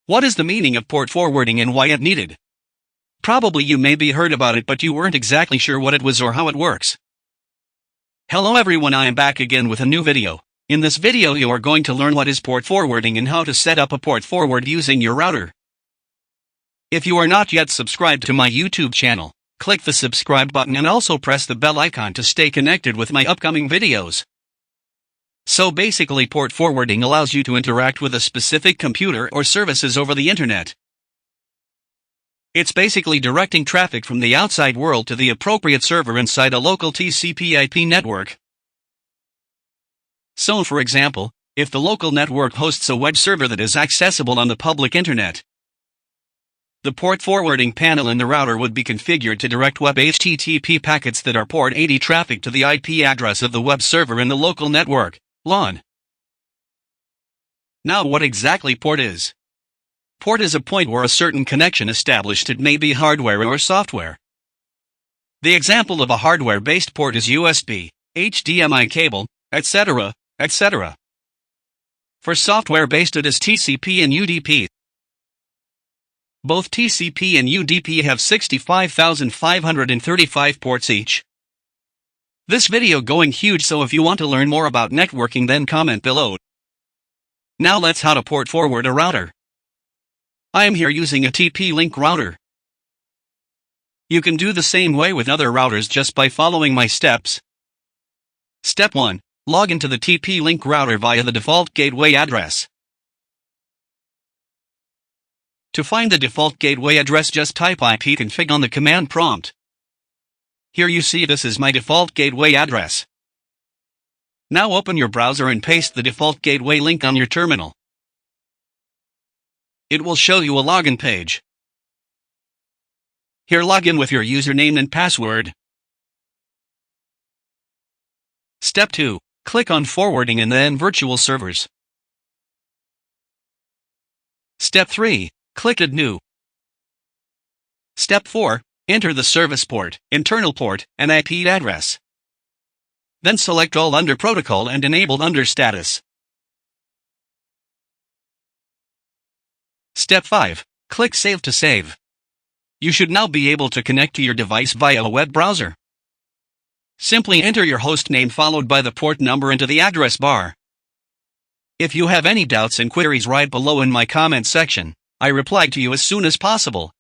What is the meaning of port forwarding and why it needed? Probably you maybe heard about it but you weren't exactly sure what it was or how it works. Hello everyone, I am back again with a new video. In this video you are going to learn what is port forwarding and how to set up a port forward using your router. If you are not yet subscribed to my YouTube channel, click the subscribe button and also press the bell icon to stay connected with my upcoming videos. So basically, port forwarding allows you to interact with a specific computer or services over the internet. It's basically directing traffic from the outside world to the appropriate server inside a local TCP/IP network. So for example, if the local network hosts a web server that is accessible on the public internet, the port forwarding panel in the router would be configured to direct web HTTP packets that are port 80 traffic to the IP address of the web server in the local network, LAN. Now what exactly port is? Port is a point where a certain connection established. It may be hardware or software. The example of a hardware-based port is USB, HDMI cable, etc., etc. For software-based it is TCP and UDP. Both TCP and UDP have 65,535 ports each. This video going huge, so if you want to learn more about networking then comment below. Now let's how to port forward a router. I am here using a TP-Link router. You can do the same way with other routers just by following my steps. Step 1. Log into the TP-Link router via the default gateway address. To find the default gateway address, just type ipconfig on the command prompt. Here you see this is my default gateway address. Now open your browser and paste the default gateway link on your terminal. It will show you a login page. Here log in with your username and password. Step 2. Click on forwarding and then virtual servers. Step 3. Click Add New. Step 4. Enter the service port, internal port, and IP address. Then select all under protocol and enable under status. Step 5. Click Save to save. You should now be able to connect to your device via a web browser. Simply enter your host name followed by the port number into the address bar. If you have any doubts and queries, write below in my comment section. I reply to you as soon as possible.